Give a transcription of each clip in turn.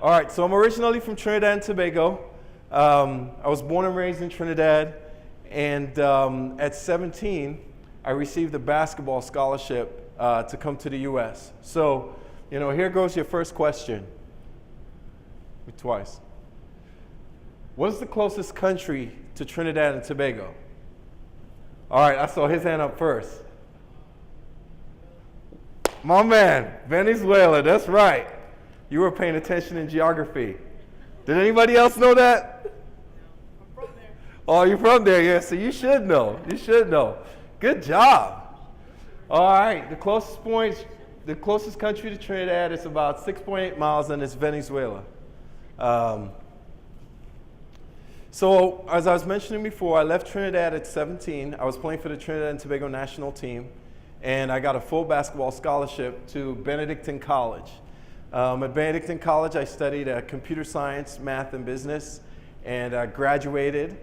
All right, so I'm originally from Trinidad and Tobago. I was born and raised in Trinidad, and at 17, I received a basketball scholarship to come to the U.S. So, here goes your first question. Twice. What is the closest country to Trinidad and Tobago? All right, I saw his hand up first. My man, Venezuela, that's right. You were paying attention in geography. Did anybody else know that? I'm from there. Oh, you're from there, yeah, so you should know. You should know. Good job. All right, the closest country to Trinidad is about 6.8 miles, and it's Venezuela. So, as I was mentioning before, I left Trinidad at 17. I was playing for the Trinidad and Tobago national team, and I got a full basketball scholarship to Benedictine College. At Benedictine College, I studied computer science, math, and business, and I graduated.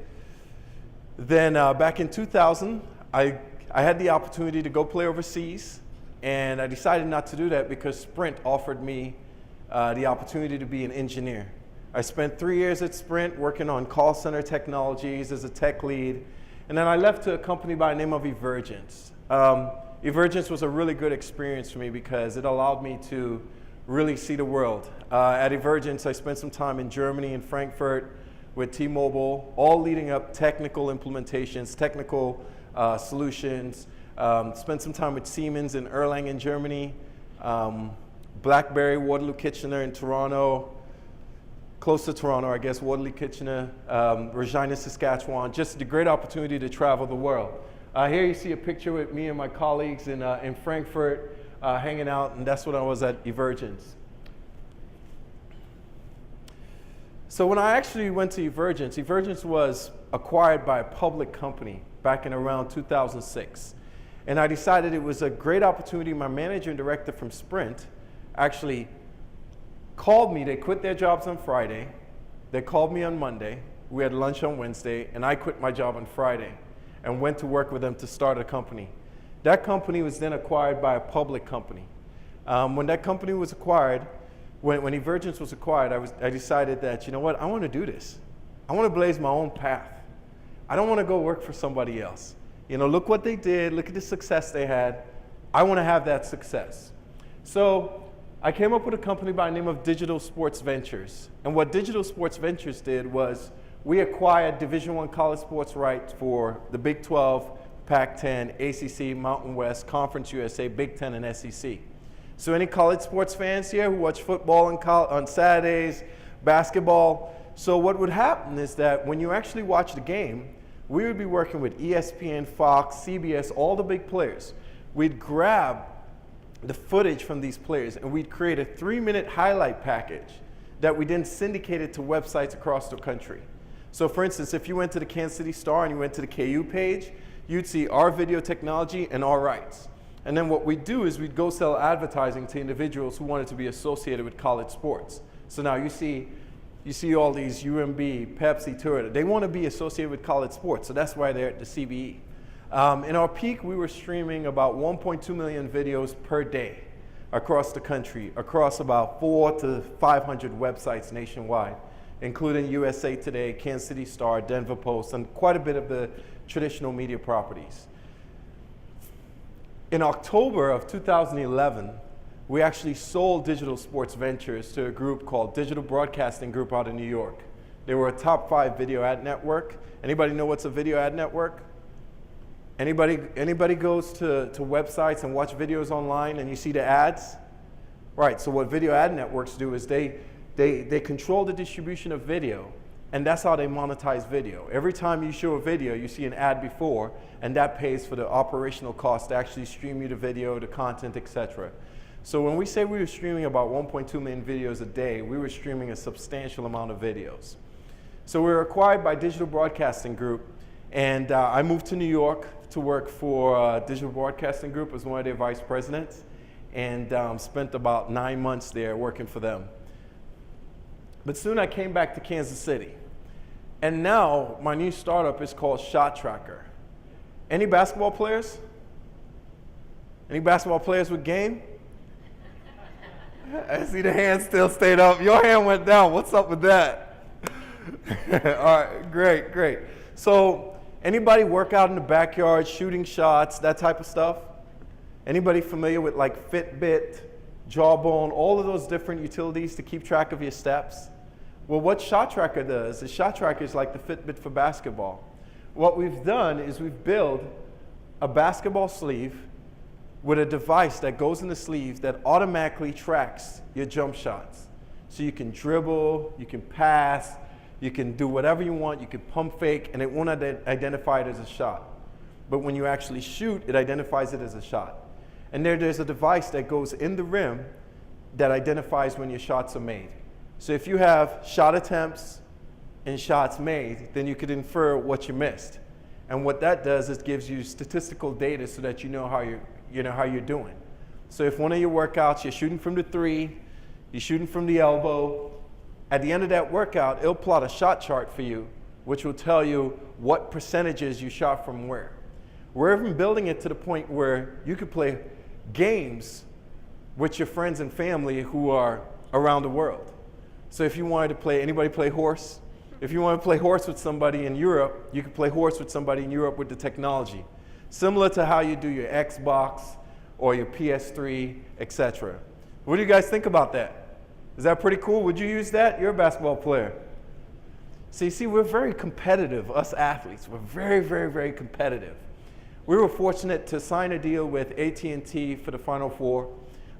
Then back in 2000, I had the opportunity to go play overseas, and I decided not to do that because Sprint offered me the opportunity to be an engineer. I spent 3 years at Sprint working on call center technologies as a tech lead, and then I left to a company by the name of Evergence. Evergence was a really good experience for me because it allowed me to really see the world. At Evergence, I spent some time in Germany, in Frankfurt, with T-Mobile, all leading up technical implementations, technical solutions. Spent some time with Siemens in Erlangen, Germany, BlackBerry, Waterloo Kitchener in Toronto, close to Toronto, I guess, Waterloo Kitchener, Regina, Saskatchewan. Just a great opportunity to travel the world. Here you see a picture with me and my colleagues in Frankfurt, hanging out, and that's when I was at Evergence. So when I actually went to Evergence, Evergence was acquired by a public company back in around 2006. And I decided it was a great opportunity. My manager and director from Sprint actually called me. They quit their jobs on Friday. They called me on Monday. We had lunch on Wednesday, and I quit my job on Friday and went to work with them to start a company. That company was then acquired by a public company. When that company was acquired, when Evergence was acquired, I decided that, you know what, I want to do this. I want to blaze my own path. I don't want to go work for somebody else. Look what they did, look at the success they had. I want to have that success. So I came up with a company by the name of Digital Sports Ventures. And what Digital Sports Ventures did was we acquired Division I college sports rights for the Big 12, Pac-10, ACC, Mountain West, Conference USA, Big 10, and SEC. So any college sports fans here who watch football on Saturdays, basketball, so what would happen is that when you actually watch the game, we would be working with ESPN, Fox, CBS, all the big players. We'd grab the footage from these players and we'd create a 3-minute highlight package that we then syndicated to websites across the country. So for instance, if you went to the Kansas City Star and you went to the KU page, you'd see our video technology and our rights. And then what we'd do is we'd go sell advertising to individuals who wanted to be associated with college sports. So now you see all these UMB, Pepsi, Toyota. They want to be associated with college sports, so that's why they're at the CBE. In our peak, we were streaming about 1.2 million videos per day across the country, across about 400 to 500 websites nationwide, including USA Today, Kansas City Star, Denver Post, and quite a bit of the traditional media properties. In October of 2011, we actually sold Digital Sports Ventures to a group called Digital Broadcasting Group out of New York. They were a top 5 video ad network. Anybody know what's a video ad network? Anybody goes to websites and watch videos online and you see the ads? Right, so what video ad networks do is they control the distribution of video, and that's how they monetize video. Every time you show a video, you see an ad before, and that pays for the operational cost to actually stream you the video, the content, etc. So when we say we were streaming about 1.2 million videos a day, we were streaming a substantial amount of videos. So we were acquired by Digital Broadcasting Group, and I moved to New York to work for Digital Broadcasting Group as one of their vice presidents, and spent about 9 months there working for them. But soon I came back to Kansas City. And now my new startup is called Shot Tracker. Any basketball players? Any basketball players with game? I see the hand still stayed up. Your hand went down. What's up with that? All right, great. So anybody work out in the backyard, shooting shots, that type of stuff? Anybody familiar with like Fitbit, Jawbone, all of those different utilities to keep track of your steps? Well, what Shot Tracker does is Shot Tracker is like the Fitbit for basketball. What we've done is we've built a basketball sleeve with a device that goes in the sleeve that automatically tracks your jump shots. So you can dribble, you can pass, you can do whatever you want, you can pump fake, and it won't identify it as a shot. But when you actually shoot, it identifies it as a shot. And there's a device that goes in the rim that identifies when your shots are made. So if you have shot attempts and shots made, then you could infer what you missed. And what that does is gives you statistical data so that you know how you're doing. So if one of your workouts, you're shooting from the three, you're shooting from the elbow, at the end of that workout, it'll plot a shot chart for you, which will tell you what percentages you shot from where. We're even building it to the point where you could play games with your friends and family who are around the world. So if you wanted to play, anybody play horse? If you want to play horse with somebody in Europe, you can play horse with somebody in Europe with the technology. Similar to how you do your Xbox or your PS3, etc. What do you guys think about that? Is that pretty cool? Would you use that? You're a basketball player. So you see, we're very competitive, us athletes. We're very competitive. We were fortunate to sign a deal with AT&T for the Final Four,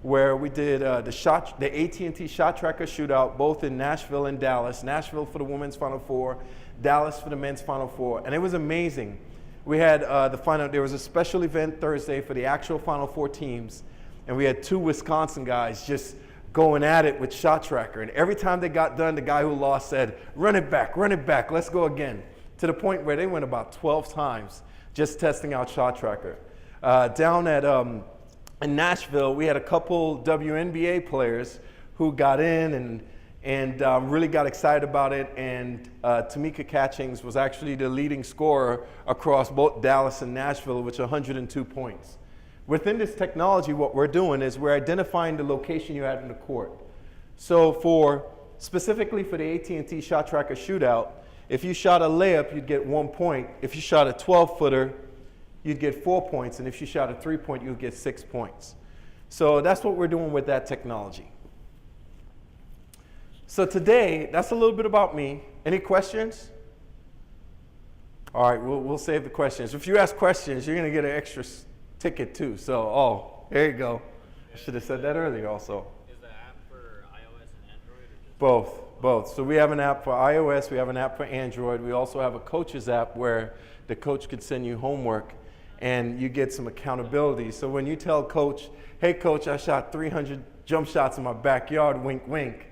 where we did the AT&T Shot Tracker shootout, both in Nashville and Dallas. Nashville for the women's Final Four, Dallas for the men's Final Four, and it was amazing. We had there was a special event Thursday for the actual Final Four teams, and we had two Wisconsin guys just going at it with Shot Tracker. And every time they got done, the guy who lost said, run it back, let's go again. To the point where they went about 12 times just testing out Shot Tracker. Down at in Nashville, we had a couple WNBA players who got in and really got excited about it. And Tamika Catchings was actually the leading scorer across both Dallas and Nashville with 102 points. Within this technology, what we're doing is we're identifying the location you're at in the court. So specifically for the AT&T Shot Tracker shootout, if you shot a layup, you'd get 1 point. If you shot a 12-footer, you'd get 4 points. And if you shot a 3-point, you'd get 6 points. So that's what we're doing with that technology. So today, that's a little bit about me. Any questions? All right, we'll save the questions. If you ask questions, you're going to get an extra ticket too. So, there you go. I should have said that earlier also. Is the app for iOS and Android or just Both. So we have an app for iOS, we have an app for Android. We also have a coach's app where the coach could send you homework and you get some accountability. So when you tell coach, hey coach, I shot 300 jump shots in my backyard, wink, wink,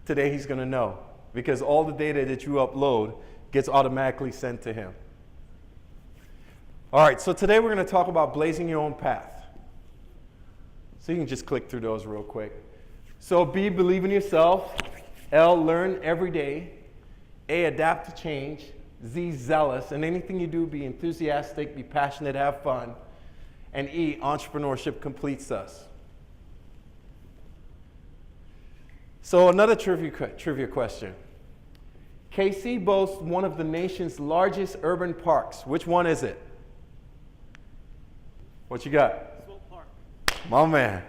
today he's gonna know because all the data that you upload gets automatically sent to him. All right, so today we're going to talk about blazing your own path. So you can just click through those real quick. So B, believe in yourself. L, learn every day. A, adapt to change. Z, zealous. And anything you do, be enthusiastic, be passionate, have fun. And E, entrepreneurship completes us. So another trivia question. KC boasts one of the nation's largest urban parks. Which one is it? What you got? Swope Park. My man,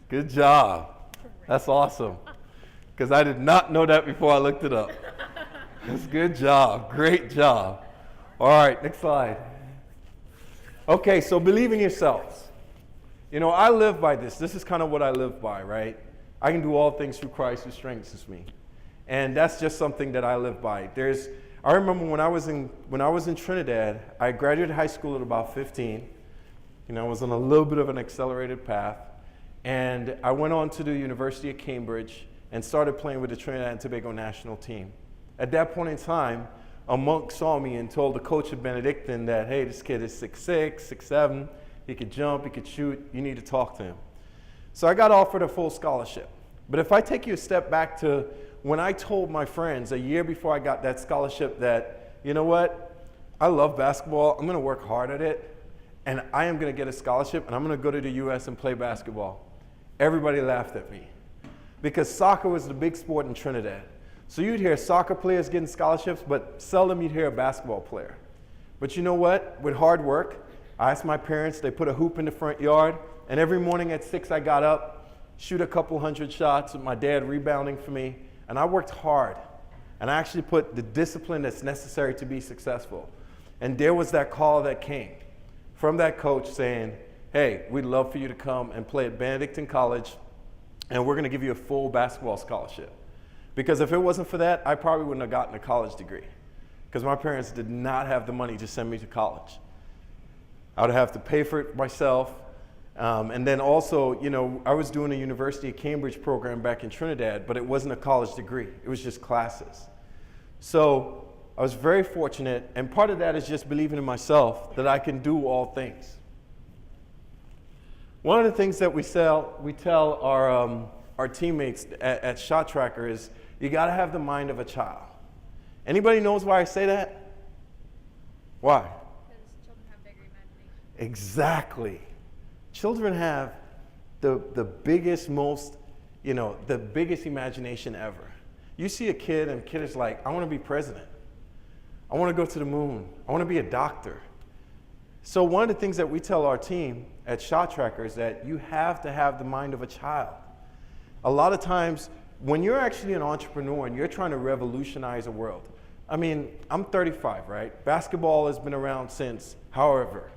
good job. That's awesome. Because I did not know that before I looked it up. That's good job, great job. All right, next slide. Okay, so believe in yourselves. You know, I live by this. This is kind of what I live by, right? I can do all things through Christ who strengthens me. And that's just something that I live by. I remember when I was in Trinidad, I graduated high school at about 15. You know, I was on a little bit of an accelerated path. And I went on to the University of Cambridge and started playing with the Trinidad and Tobago national team. At that point in time, a monk saw me and told the coach of Benedictine that, hey, this kid is 6'6", 6'7", he could jump, he could shoot, you need to talk to him. So I got offered a full scholarship. But if I take you a step back to when I told my friends a year before I got that scholarship that, you know what, I love basketball, I'm gonna work hard at it, and I am gonna get a scholarship, and I'm gonna go to the US and play basketball. Everybody laughed at me. because soccer was the big sport in Trinidad. So you'd hear soccer players getting scholarships, but seldom you'd hear a basketball player. But you know what? With hard work, I asked my parents, they put a hoop in the front yard, and every morning at 6 I got up, shoot a couple hundred shots with my dad rebounding for me, and I worked hard. And I actually put the discipline that's necessary to be successful. And there was that call that came from that coach saying, hey, we'd love for you to come and play at Benedictine College, and we're going to give you a full basketball scholarship. Because if it wasn't for that, I probably wouldn't have gotten a college degree, because my parents did not have the money to send me to college. I would have to pay for it myself. And then also, you know, I was doing a University of Cambridge program back in Trinidad, but it wasn't a college degree. It was just classes. So I was very fortunate, and part of that is just believing in myself that I can do all things. One of the things that we tell our teammates at Shot Tracker is you got to have the mind of a child. Anybody knows why I say that? Why? Because children have bigger imagination. Exactly. Children have the biggest, most, you know, the biggest imagination ever. You see a kid and the kid is like, I want to be president. I want to go to the moon. I want to be a doctor. So one of the things that we tell our team at Shot Tracker is that you have to have the mind of a child. A lot of times when you're actually an entrepreneur and you're trying to revolutionize a world, I mean, I'm 35, right? Basketball has been around since however.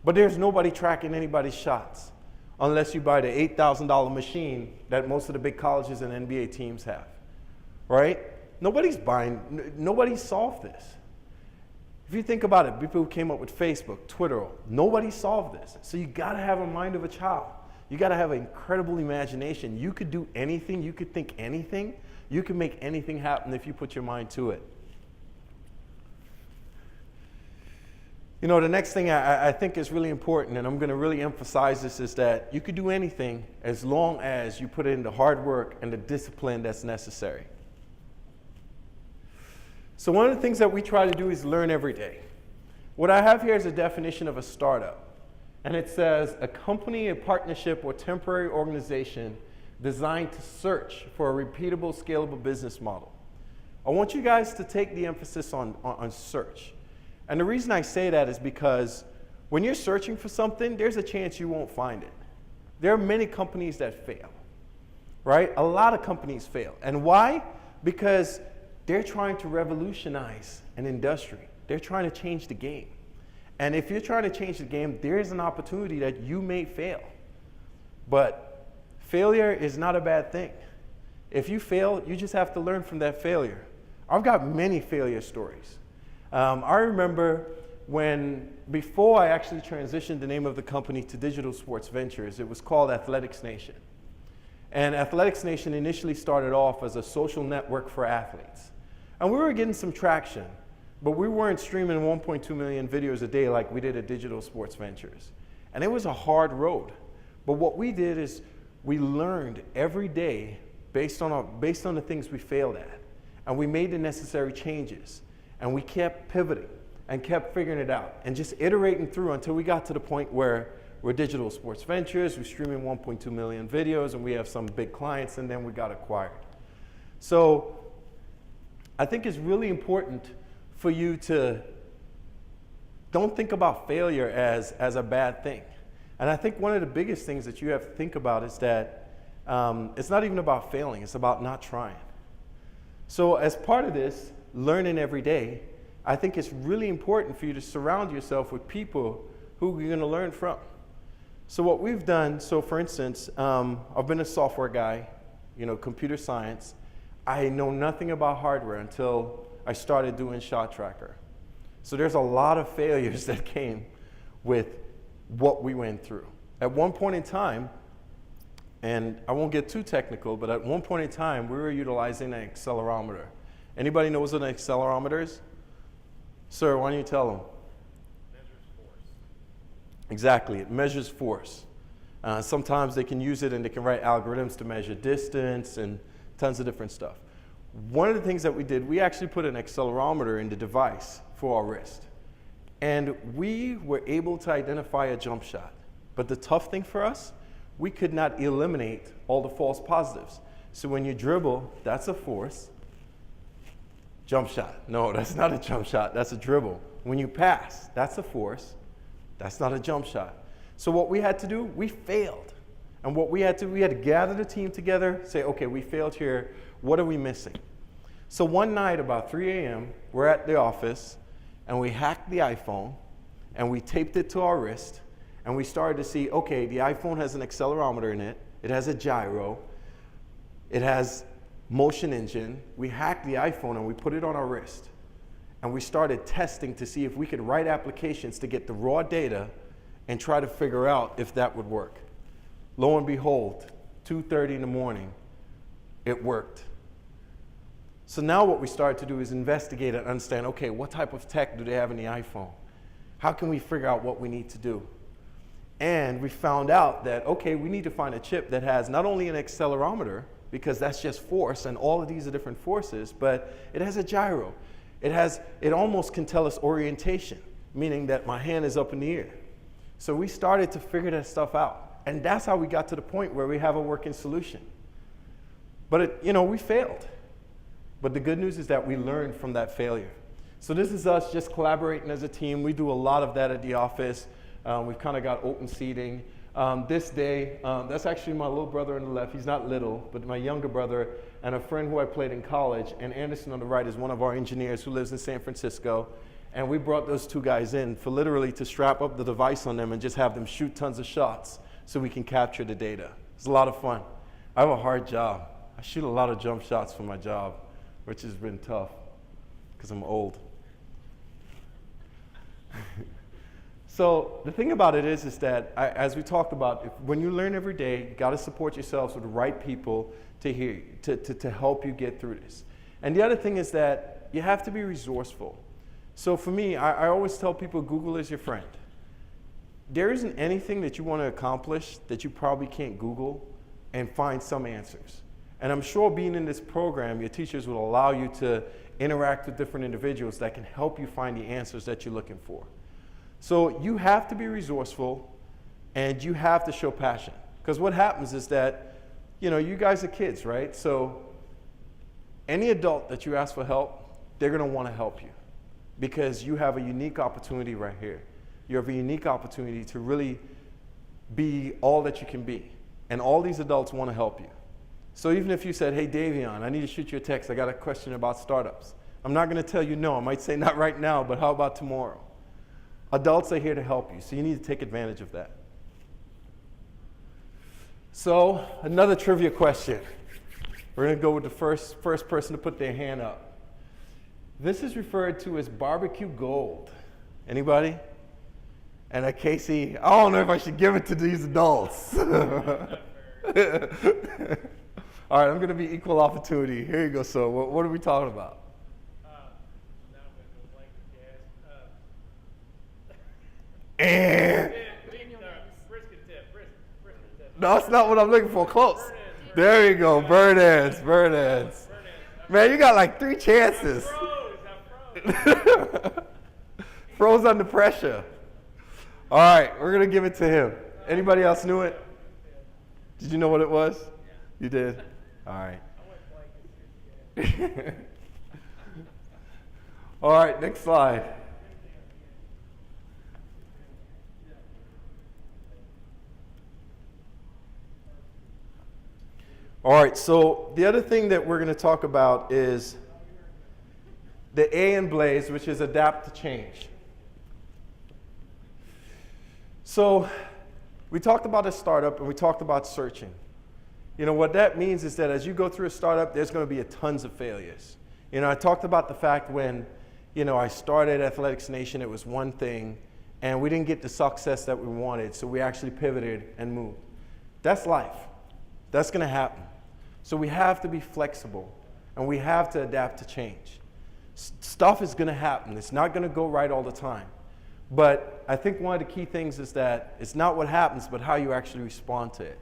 But there's nobody tracking anybody's shots unless you buy the $8,000 machine that most of the big colleges and NBA teams have, right? Nobody's solved this. If you think about it, people who came up with Facebook, Twitter, nobody solved this. So you gotta have a mind of a child. You gotta have an incredible imagination. You could do anything, you could think anything, you can make anything happen if you put your mind to it. You know, the next thing I think is really important, and I'm going to really emphasize this, is that you could do anything as long as you put in the hard work and the discipline that's necessary. So one of the things that we try to do is learn every day. What I have here is a definition of a startup, and it says a company, a partnership, or temporary organization designed to search for a repeatable, scalable business model. I want you guys to take the emphasis on search. And the reason I say that is because when you're searching for something, there's a chance you won't find it. There are many companies that fail, right? A lot of companies fail. And why? Because they're trying to revolutionize an industry. They're trying to change the game. And if you're trying to change the game, there is an opportunity that you may fail. But failure is not a bad thing. If you fail, you just have to learn from that failure. I've got many failure stories. I remember before I actually transitioned the name of the company to Digital Sports Ventures, it was called Athletics Nation. And Athletics Nation initially started off as a social network for athletes. And we were getting some traction, but we weren't streaming 1.2 million videos a day like we did at Digital Sports Ventures. And it was a hard road. But what we did is we learned every day based on the things we failed at. And we made the necessary changes. And we kept pivoting and kept figuring it out and just iterating through until we got to the point where we're Digital Sports Ventures, we're streaming 1.2 million videos, and we have some big clients, and then we got acquired. So I think it's really important for you to don't think about failure as a bad thing. And I think one of the biggest things that you have to think about is that it's not even about failing, it's about not trying. So as part of this, learning every day, I think it's really important for you to surround yourself with people who you're going to learn from. So what we've done, so for instance, I've been a software guy, you know, computer science. I know nothing about hardware until I started doing Shot Tracker. So there's a lot of failures that came with what we went through. At one point in time, and I won't get too technical, but at one point in time, we were utilizing an accelerometer. Anybody knows what an accelerometer is? Sir, why don't you tell them? Measures force. Exactly, it measures force. Sometimes they can use it and they can write algorithms to measure distance and tons of different stuff. One of the things that we did, we actually put an accelerometer in the device for our wrist. And we were able to identify a jump shot. But the tough thing for us, we could not eliminate all the false positives. So when you dribble, that's a force. Jump shot. No, that's not a jump shot. That's a dribble. When you pass, that's a force. That's not a jump shot. So what we had to do, we failed. And what we had to gather the team together, say, okay, we failed here. What are we missing? So one night about 3 a.m., we're at the office, and we hacked the iPhone, and we taped it to our wrist, and we started to see, okay, the iPhone has an accelerometer in it. It has a gyro. It has motion engine. We hacked the iPhone and we put it on our wrist. And we started testing to see if we could write applications to get the raw data and try to figure out if that would work. Lo and behold, 2:30 in the morning, it worked. So now what we started to do is investigate and understand, okay, what type of tech do they have in the iPhone? How can we figure out what we need to do? And we found out that, okay, we need to find a chip that has not only an accelerometer, because that's just force, and all of these are different forces, but it has a gyro. It almost can tell us orientation, meaning that my hand is up in the air. So we started to figure that stuff out. And that's how we got to the point where we have a working solution. But we failed. But the good news is that we learned from that failure. So this is us just collaborating as a team. We do a lot of that at the office. We've kind of got open seating. This day, that's actually my little brother on the left. He's not little, but my younger brother and a friend who I played in college. And Anderson on the right is one of our engineers who lives in San Francisco. And we brought those two guys in for literally to strap up the device on them and just have them shoot tons of shots so we can capture the data. It's a lot of fun. I have a hard job. I shoot a lot of jump shots for my job, which has been tough because I'm old. So the thing about it is that, as we talked about, when you learn every day, you got to support yourselves with the right people to hear you, to help you get through this. And the other thing is that you have to be resourceful. So for me, I always tell people Google is your friend. There isn't anything that you want to accomplish that you probably can't Google and find some answers. And I'm sure being in this program, your teachers will allow you to interact with different individuals that can help you find the answers that you're looking for. So you have to be resourceful and you have to show passion. Because what happens is that, you guys are kids, right? So any adult that you ask for help, they're going to want to help you because you have a unique opportunity right here. You have a unique opportunity to really be all that you can be. And all these adults want to help you. So even if you said, hey, Davion, I need to shoot you a text. I got a question about startups. I'm not going to tell you no. I might say not right now, but how about tomorrow? Adults are here to help you, so you need to take advantage of that. So another trivia question. We're going to go with the first person to put their hand up. This is referred to as barbecue gold. Anybody? And Casey, I don't know if I should give it to these adults. All right, I'm going to be equal opportunity. Here you go. So what are we talking about? No, that's not what I'm looking for. Close. There you go. Burn ends. Man, you got like 3 chances. Froze under pressure. All right, we're going to give it to him. Anybody else knew it? Did you know what it was? You did? All right. All right, next slide. All right, so the other thing that we're going to talk about is the A in Blaze, which is adapt to change. So we talked about a startup and we talked about searching. What that means is that as you go through a startup, there's going to be tons of failures. I talked about the fact when, I started Athletics Nation, it was one thing, and we didn't get the success that we wanted, so we actually pivoted and moved. That's life. That's going to happen. So we have to be flexible, and we have to adapt to change. Stuff is going to happen. It's not going to go right all the time. But I think one of the key things is that it's not what happens, but how you actually respond to it.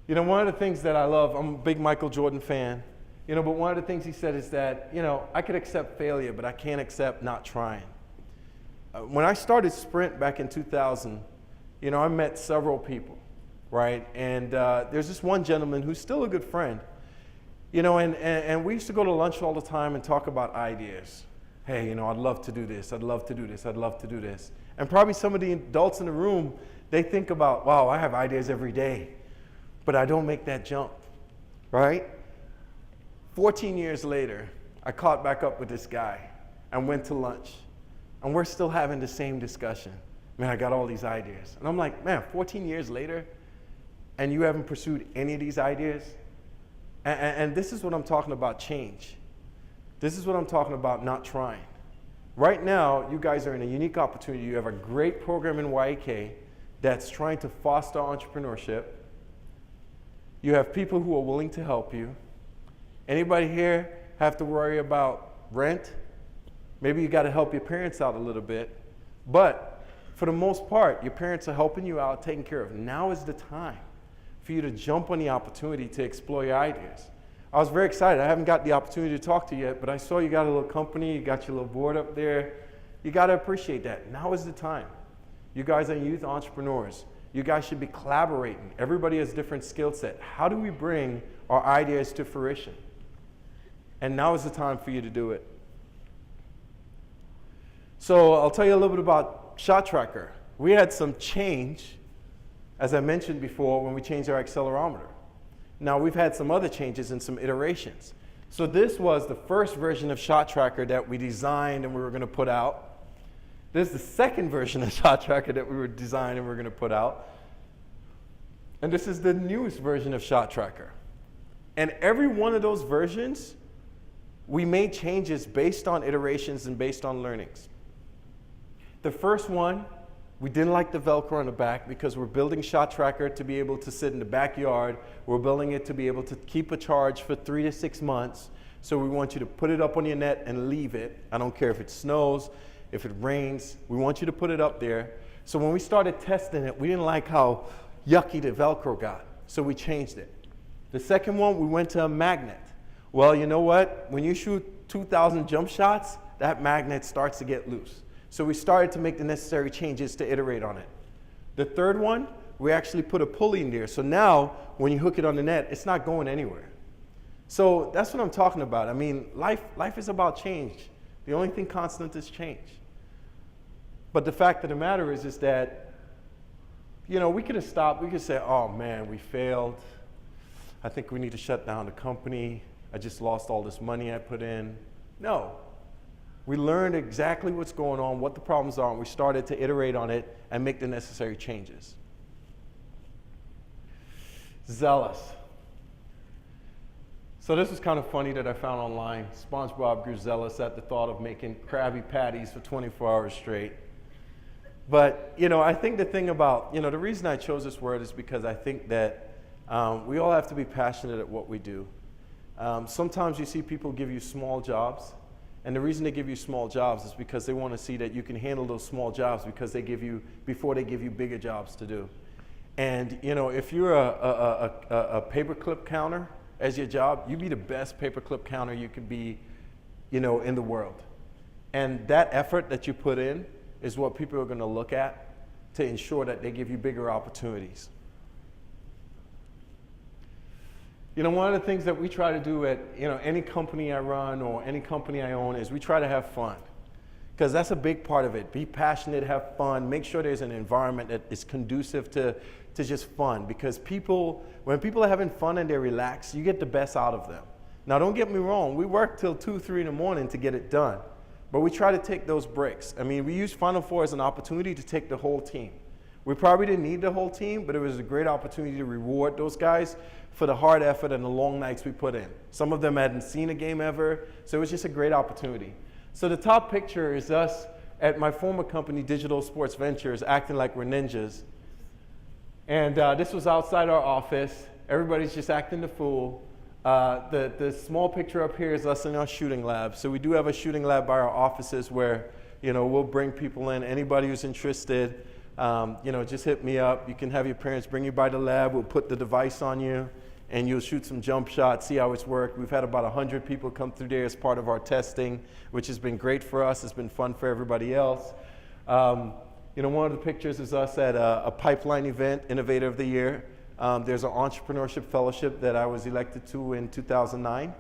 One of the things that I love, I'm a big Michael Jordan fan, but one of the things he said is that, I could accept failure, but I can't accept not trying. When I started Sprint back in 2000, I met several people. right? And there's this one gentleman who's still a good friend, you know, and we used to go to lunch all the time and talk about ideas. Hey, you know, I'd love to do this, I'd love to do this, I'd love to do this. And probably some of the adults in the room, they think about, wow, I have ideas every day, but I don't make that jump, right? 14 years later, I caught back up with this guy and went to lunch, and we're still having the same discussion. Man, I got all these ideas. And I'm like, man, 14 years later, and you haven't pursued any of these ideas? And this is what I'm talking about, change. This is what I'm talking about, not trying. Right now, you guys are in a unique opportunity. You have a great program in YAK that's trying to foster entrepreneurship. You have people who are willing to help you. Anybody here have to worry about rent? Maybe you got to help your parents out a little bit. But for the most part, your parents are helping you out, taking care of. Now is the time for you to jump on the opportunity to explore your ideas. I was very excited. I haven't got the opportunity to talk to you yet, but I saw you got a little company, you got your little board up there. You got to appreciate that. Now is the time. You guys are youth entrepreneurs. You guys should be collaborating. Everybody has different skill set. How do we bring our ideas to fruition? And now is the time for you to do it. So I'll tell you a little bit about Shot Tracker. We had some change, as I mentioned before, when we changed our accelerometer. Now we've had some other changes and some iterations. So this was the first version of Shot Tracker that we designed and we were going to put out. This is the second version of Shot Tracker that we were designed and we're going to put out. And this is the newest version of Shot Tracker. And every one of those versions, we made changes based on iterations and based on learnings. The first one, we didn't like the Velcro on the back because we're building Shot Tracker to be able to sit in the backyard. We're building it to be able to keep a charge for 3 to 6 months. So we want you to put it up on your net and leave it. I don't care if it snows, if it rains, we want you to put it up there. So when we started testing it, we didn't like how yucky the Velcro got. So we changed it. The second one, we went to a magnet. Well, you know what? When you shoot 2,000 jump shots, that magnet starts to get loose. So we started to make the necessary changes to iterate on it. The third one, we actually put a pulley in there. So now, when you hook it on the net, it's not going anywhere. So that's what I'm talking about. I mean, life is about change. The only thing constant is change. But the fact of the matter is that, you know, we could have stopped. We could say, oh man, we failed. I think we need to shut down the company. I just lost all this money I put in. No. We learned exactly what's going on, what the problems are, and we started to iterate on it and make the necessary changes. Zealous. So this was kind of funny that I found online. SpongeBob grew zealous at the thought of making Krabby Patties for 24 hours straight. But, you know, I think the thing about, you know, the reason I chose this word is because I think that we all have to be passionate at what we do. Sometimes you see people give you small jobs. And the reason they give you small jobs is because they want to see that you can handle those small jobs because they give you, before they give you bigger jobs to do. And, you know, if you're a paperclip counter as your job, you be the best paperclip counter you could be, you know, in the world. And that effort that you put in is what people are going to look at to ensure that they give you bigger opportunities. You know, one of the things that we try to do at, you know, any company I run or any company I own is we try to have fun. Because that's a big part of it. Be passionate, have fun, make sure there's an environment that is conducive to just fun. Because people, when people are having fun and they're relaxed, you get the best out of them. Now, don't get me wrong, we work till 2, 3 in the morning to get it done. But we try to take those breaks. I mean, we use Final Four as an opportunity to take the whole team. We probably didn't need the whole team, but it was a great opportunity to reward those guys for the hard effort and the long nights we put in. Some of them hadn't seen a game ever, so it was just a great opportunity. So the top picture is us at my former company, Digital Sports Ventures, acting like we're ninjas. And this was outside our office. Everybody's just acting the fool. The small picture up here is us in our shooting lab. So we do have a shooting lab by our offices where, you know, we'll bring people in. Anybody who's interested, you know, just hit me up. You can have your parents bring you by the lab. We'll put the device on you, and you'll shoot some jump shots, see how it's worked. We've had about 100 people come through there as part of our testing, which has been great for us. It's been fun for everybody else. You know, one of the pictures is us at a pipeline event, Innovator of the Year. There's an entrepreneurship fellowship that I was elected to in 2009.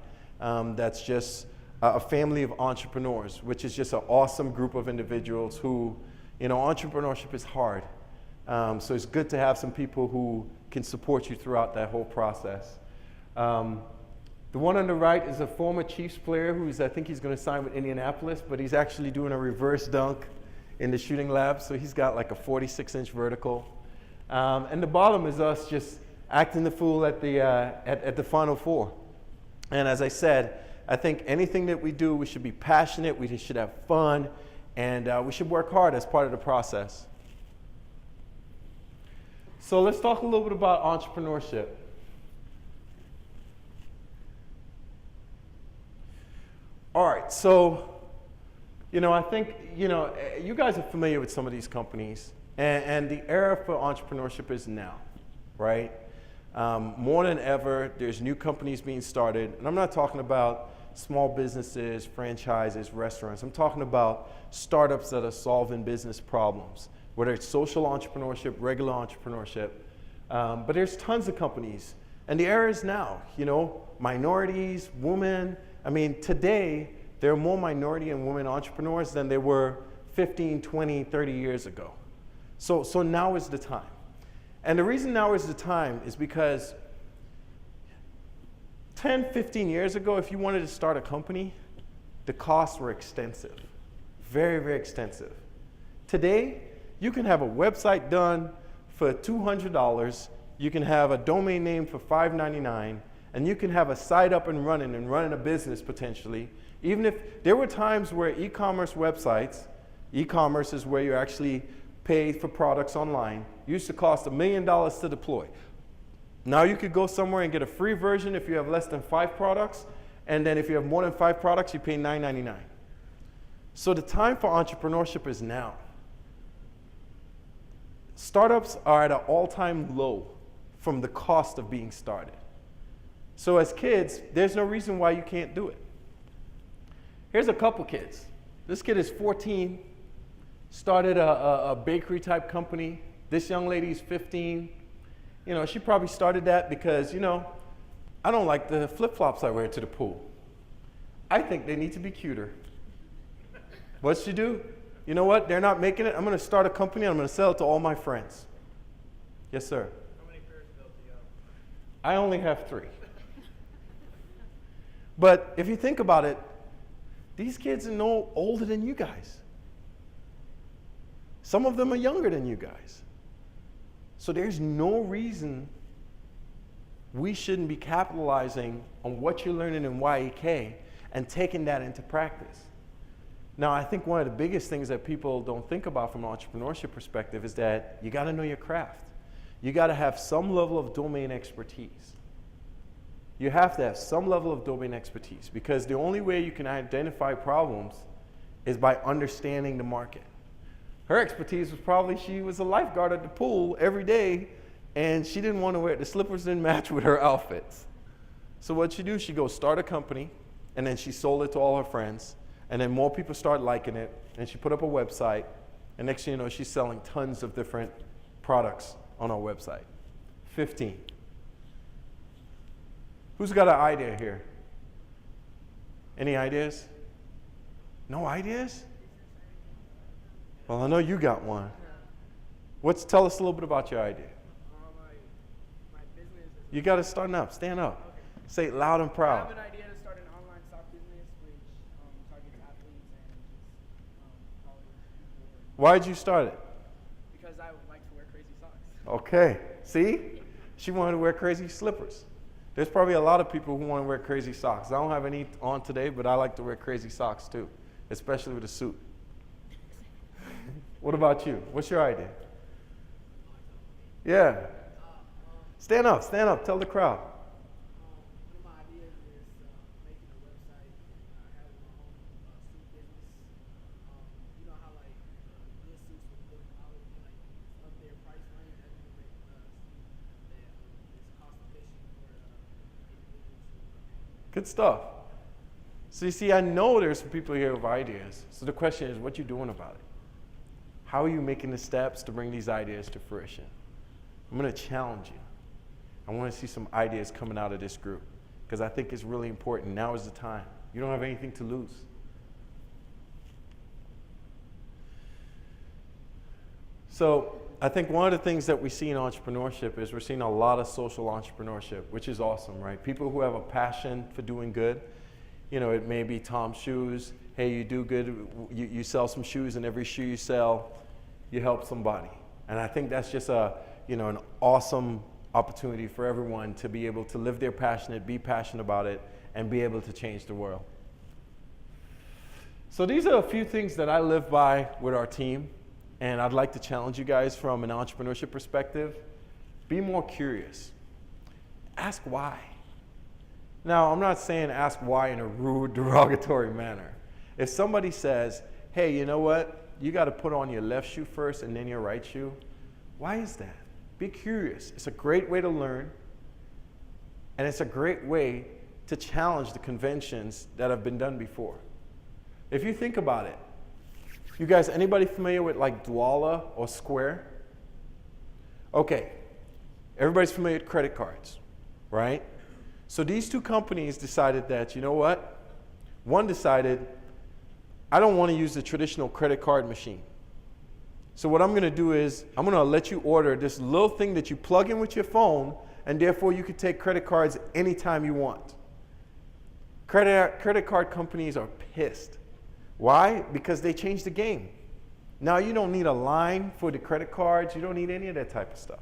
That's just a family of entrepreneurs, which is just an awesome group of individuals who, entrepreneurship is hard. So it's good to have some people who can support you throughout that whole process. The one on the right is a former Chiefs player I think he's going to sign with Indianapolis, but he's actually doing a reverse dunk in the shooting lab, so he's got like a 46-inch vertical. And the bottom is us just acting the fool at the Final Four. And as I said, I think anything that we do, we should be passionate, we should have fun, and we should work hard as part of the process. So let's talk a little bit about entrepreneurship. All right, so, I think, you guys are familiar with some of these companies, and the era for entrepreneurship is now, right? More than ever, there's new companies being started, and I'm not talking about small businesses, franchises, restaurants. I'm talking about startups that are solving business problems, whether it's social entrepreneurship, regular entrepreneurship, but there's tons of companies, and the era is now, minorities, women. I mean, today, there are more minority and women entrepreneurs than there were 15, 20, 30 years ago. So now is the time. And the reason now is the time is because 10, 15 years ago, if you wanted to start a company, the costs were extensive, very, very extensive. Today, you can have a website done for $200, you can have a domain name for $5.99, and you can have a site up and running a business potentially. Even if there were times where e-commerce websites, e-commerce is where you actually pay for products online, used to cost $1 million to deploy. Now you could go somewhere and get a free version if you have less than 5 products, and then if you have more than 5 products, you pay $9.99. So the time for entrepreneurship is now. Startups are at an all-time low from the cost of being started. So as kids, there's no reason why you can't do it. Here's a couple kids. This kid is 14, started a bakery type company. This young lady's 15. She probably started that because, I don't like the flip-flops I wear to the pool. I think they need to be cuter. What'd she do? You know what? They're not making it. I'm going to start a company and I'm going to sell it to all my friends. Yes, sir. How many pairs of belts do you have? I only have 3. But if you think about it, these kids are no older than you guys. Some of them are younger than you guys. So there's no reason we shouldn't be capitalizing on what you're learning in YEK and taking that into practice. Now, I think one of the biggest things that people don't think about from an entrepreneurship perspective is that you got to know your craft. You got to have some level of domain expertise. You have to have some level of domain expertise because the only way you can identify problems is by understanding the market. Her expertise was probably she was a lifeguard at the pool every day and she didn't want to wear, the slippers didn't match with her outfits. So what she do, she goes start a company and then she sold it to all her friends and then more people start liking it and she put up a website and next thing you know, she's selling tons of different products on her website. 15. Who's got an idea here? Any ideas? No ideas? Well, I know you got one. Tell us a little bit about your idea. My business is You got to stand up. Stand up. Okay. Say it loud and I proud. have an idea to start an online stock business which targets athletes and just college people. Why'd you start it? Because I would like to wear crazy socks. Okay. See? She wanted to wear crazy slippers. There's probably a lot of people who want to wear crazy socks. I don't have any on today, but I like to wear crazy socks too, especially with a suit. What about you? What's your idea? Yeah. Stand up, tell the crowd. One of my ideas is making a website, having my own suit business. You know how like good suits would look out like up their price range. I think make that it's cost efficient for individuals. Good stuff. So you see, I know there's some people here with ideas. So the question is, what you doing about it? How are you making the steps to bring these ideas to fruition? I'm going to challenge you. I want to see some ideas coming out of this group because I think it's really important. Now is the time. You don't have anything to lose. So I think one of the things that we see in entrepreneurship is we're seeing a lot of social entrepreneurship, which is awesome, right? People who have a passion for doing good. You know, it may be Tom's Shoes. Hey, you do good. You sell some shoes, and every shoe you sell, you help somebody. And I think that's just an awesome opportunity for everyone to be able to live their passion, be passionate about it, and be able to change the world. So these are a few things that I live by with our team, and I'd like to challenge you guys from an entrepreneurship perspective. Be more curious. Ask why. Now, I'm not saying ask why in a rude, derogatory manner. If somebody says, hey, you know what? You got to put on your left shoe first and then your right shoe. Why is that? Be curious. It's a great way to learn, and it's a great way to challenge the conventions that have been done before. If you think about it, you guys, anybody familiar with like Dwala or Square? Okay, everybody's familiar with credit cards, right? So these two companies decided that, you know what? One decided, I don't want to use the traditional credit card machine. So what I'm going to do is I'm going to let you order this little thing that you plug in with your phone, and therefore you can take credit cards anytime you want. Credit card companies are pissed. Why? Because they changed the game. Now you don't need a line for the credit cards. You don't need any of that type of stuff.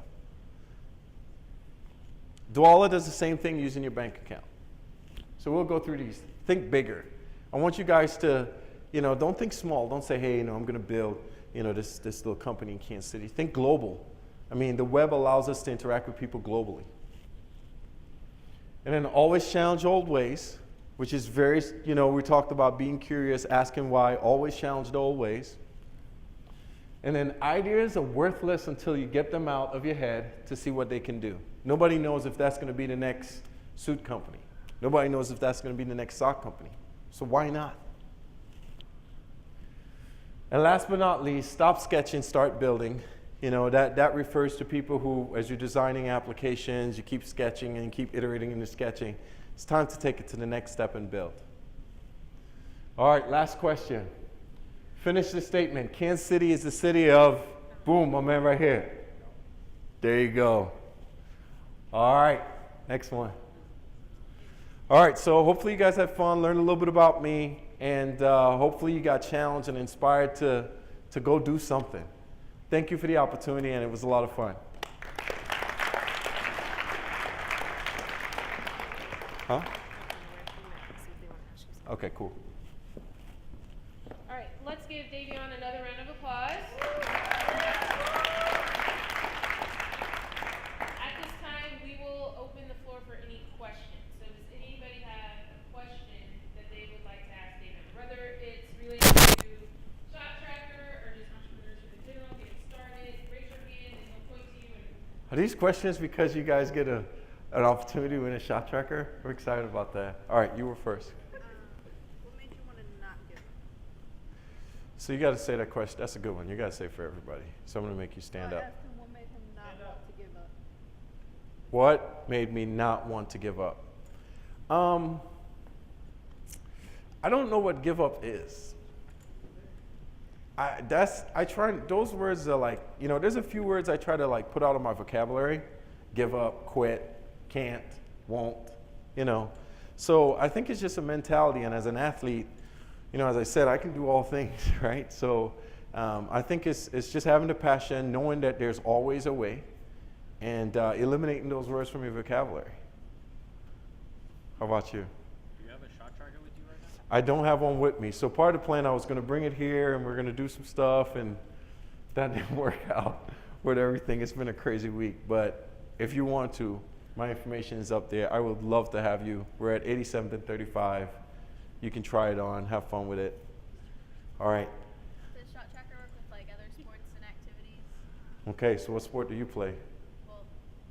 Dwala does the same thing using your bank account. So we'll go through these. Think bigger. I want you guys to, don't think small. Don't say, hey, I'm going to build, this little company in Kansas City. Think global. I mean, the web allows us to interact with people globally. And then always challenge old ways, which is very, we talked about being curious, asking why, always challenge the old ways. And then ideas are worthless until you get them out of your head to see what they can do. Nobody knows if that's going to be the next suit company. Nobody knows if that's going to be the next sock company. So why not? And last but not least, stop sketching, start building. That refers to people who, as you're designing applications, you keep sketching and keep iterating in the sketching. It's time to take it to the next step and build. All right, last question. Finish the statement. Kansas City is the city of, boom, my man right here. There you go. All right, next one. All right, so hopefully you guys had fun, learned a little bit about me, and hopefully you got challenged and inspired to go do something. Thank you for the opportunity, and it was a lot of fun. Huh? Okay, cool. All right, let's give Davion another round of applause. At this time, we will open the floor for any questions. So does anybody have a question that they would like to ask David? Whether it's related to Shot Tracker or just entrepreneurship in general, getting started, raise your hand and they'll point to you. Are these questions because you guys get an opportunity to win a Shot Tracker? We're excited about that. All right, you were first. What made you want to not give up? So you got to say that question. That's a good one. You got to say for everybody. So I'm going to make you stand up. I asked him what made him not want to give up. What made me not want to give up? I don't know what give up is. Those words are like, there's a few words I try to like put out of my vocabulary. Give up, quit, can't, won't, So I think it's just a mentality, and as an athlete, as I said, I can do all things, right? So I think it's just having the passion, knowing that there's always a way, and eliminating those words from your vocabulary. How about you? Do you have a shot tracker with you right now? I don't have one with me. So part of the plan, I was going to bring it here, and we're going to do some stuff, and that didn't work out with everything. It's been a crazy week, but if you want to, my information is up there. I would love to have you. We're at 87th and 35. You can try it on, have fun with it. All right. Does Shot Tracker work with like other sports and activities? Okay, so what sport do you play? Well,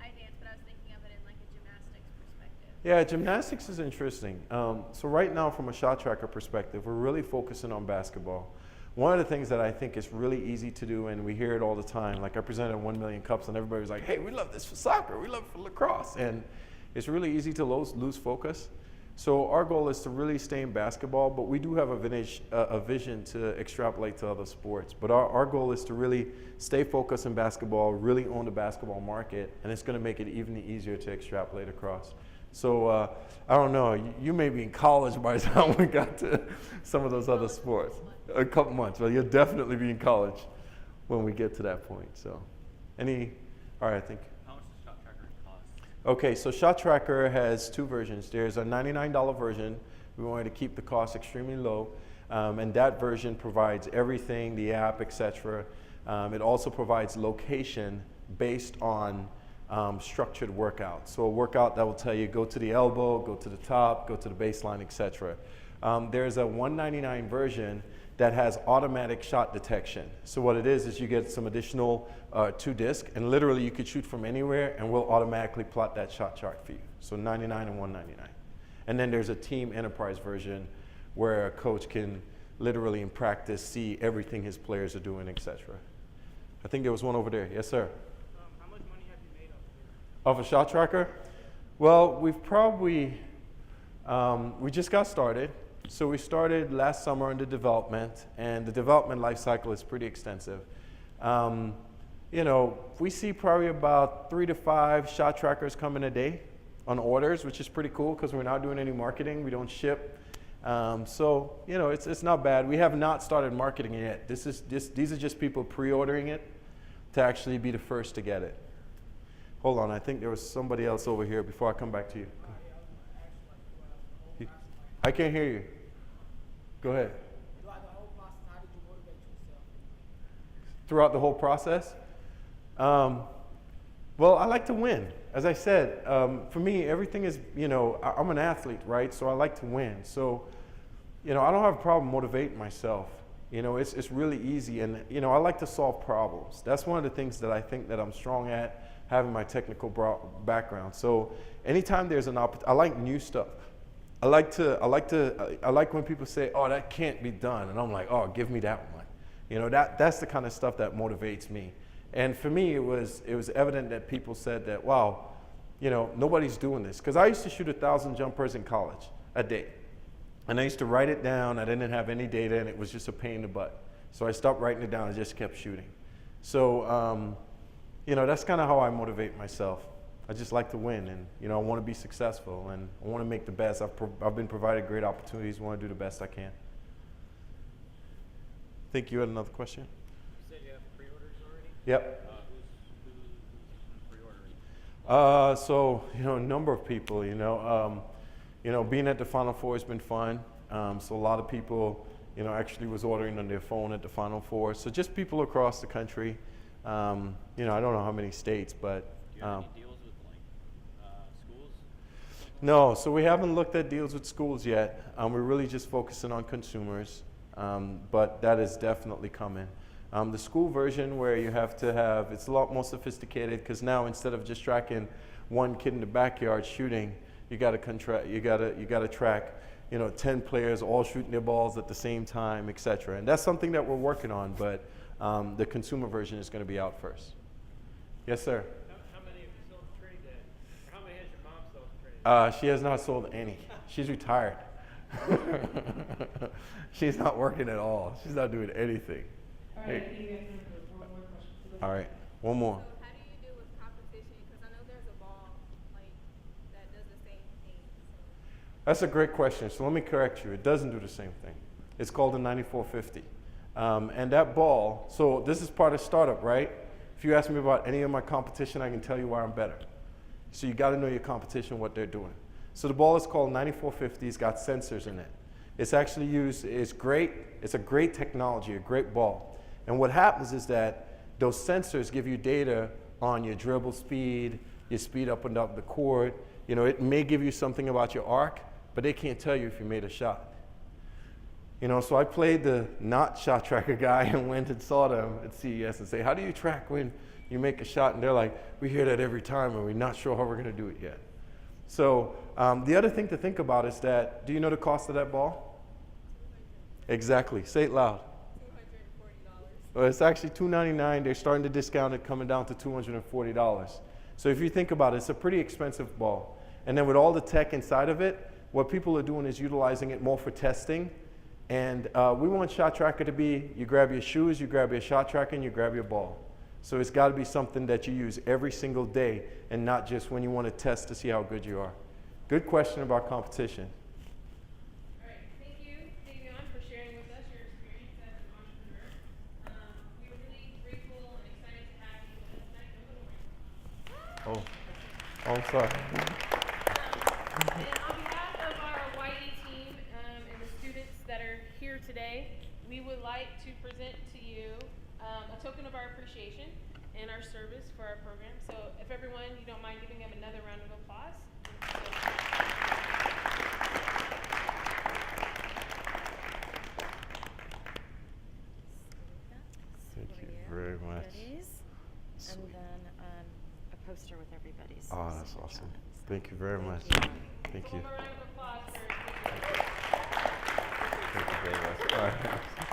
I dance, but I was thinking of it in like a gymnastics perspective. Yeah, gymnastics is interesting. So right now, from a Shot Tracker perspective, we're really focusing on basketball. one of the things that I think is really easy to do, and we hear it all the time, like I presented 1 million cups and everybody was like, hey, we love this for soccer, we love it for lacrosse. And it's really easy to lose focus. So our goal is to really stay in basketball, but we do have a vision to extrapolate to other sports. But our goal is to really stay focused in basketball, really own the basketball market, and it's going to make it even easier to extrapolate across. So I don't know, you may be in college by the time we got to some of those other sports. A couple months, but you'll definitely be in college when we get to that point. So, all right, I think. How much does Shot Tracker cost? Okay, so Shot Tracker has two versions. There's a $99 version. We wanted to keep the cost extremely low, and that version provides everything, the app, etc. It also provides location based on structured workouts. So a workout that will tell you go to the elbow, go to the top, go to the baseline, etc. There's a $199 version that has automatic shot detection. So what it is you get some additional 2 discs, and literally you could shoot from anywhere and we'll automatically plot that shot chart for you. So $99 and $199. And then there's a team enterprise version where a coach can literally in practice see everything his players are doing, etc. I think there was one over there. Yes, sir. How much money have you made Of a shot tracker? Well, we've probably, we just got started. So we started last summer in the development, and the development life cycle is pretty extensive. You know, we see probably about 3 to 5 shot trackers coming a day on orders, which is pretty cool because we're not doing any marketing. We don't ship. So, you know, it's not bad. We have not started marketing it yet. These are just people pre-ordering it to actually be the first to get it. Hold on, I think there was somebody else over here before I come back to you. I can't hear you. Go ahead. Throughout the whole process, how did you motivate yourself? Throughout the whole process? Well, I like to win. As I said, for me, everything is, you know, I'm an athlete, right? So I like to win. So, you know, I don't have a problem motivating myself. You know, it's really easy. And, you know, I like to solve problems. That's one of the things that I think that I'm strong at, having my technical background. So anytime there's an opportunity, I like new stuff. I like when people say, oh, that can't be done. And I'm like, oh, give me that one. You know, that's the kind of stuff that motivates me. And for me, it was evident that people said that, wow, you know, nobody's doing this. Because I used to shoot 1,000 jumpers in college a day. And I used to write it down. I didn't have any data, and it was just a pain in the butt. So I stopped writing it down and just kept shooting. So, you know, that's kind of how I motivate myself. I just like to win, and you know, I want to be successful, and I want to make the best. I've been provided great opportunities. I want to do the best I can. I think you had another question. You said you have pre-orders already? Yep. Who's pre-ordering? So you know, a number of people. You know, being at the Final Four has been fun. So a lot of people, you know, actually was ordering on their phone at the Final Four. So just people across the country. You know, I don't know how many states, but. Do you have any deals with like schools? No, so we haven't looked at deals with schools yet. We're really just focusing on consumers, but that is definitely coming. The school version where you have to have, it's a lot more sophisticated because now instead of just tracking one kid in the backyard shooting, you got to track, you know, 10 players all shooting their balls at the same time, etc. And that's something that we're working on, but the consumer version is going to be out first. Yes, sir. How many have you sold the trade at? How many has your mom sold the trade? She has not sold any. She's retired. She's not working at all. She's not doing anything. All right, I think you guys have one more question. All right, one more. So how do you deal with competition? Because I know there's a ball like that does the same thing. That's a great question. So let me correct you. It doesn't do the same thing. It's called the 9450. And that ball, so this is part of startup, right? If you ask me about any of my competition, I can tell you why I'm better. So you got to know your competition, what they're doing. So the ball is called 9450. It's got sensors in it. It's actually used, it's great. It's a great technology, a great ball. And what happens is that those sensors give you data on your dribble speed, your speed up and down the court. You know, it may give you something about your arc, but they can't tell you if you made a shot. You know, so I played the not shot tracker guy and went and saw them at CES and say, how do you track when you make a shot? And they're like, we hear that every time and we're not sure how we're going to do it yet. So the other thing to think about is that, do you know the cost of that ball? Exactly. Say it loud. Well, it's actually $299. They're starting to discount it, coming down to $240. So if you think about it, it's a pretty expensive ball. And then with all the tech inside of it, what people are doing is utilizing it more for testing. And we want Shot Tracker to be, you grab your shoes, you grab your shot tracker, and you grab your ball. So it's got to be something that you use every single day and not just when you want to test to see how good you are. Good question about competition. All right, thank you, Davion, for sharing with us your experience as an entrepreneur. We were really grateful and excited to have you with us tonight. Don't go to work. I'm sorry. And on behalf of our YE team and the students that are here today, we would like to present to you a token of our appreciation and our service for our program. So if everyone, you don't mind giving them another round of applause. Thank you very much. And then a poster with everybody's. Oh, that's signature awesome. on it. Thank you very much. Thank you. One more round of applause for Thank you very much. All right.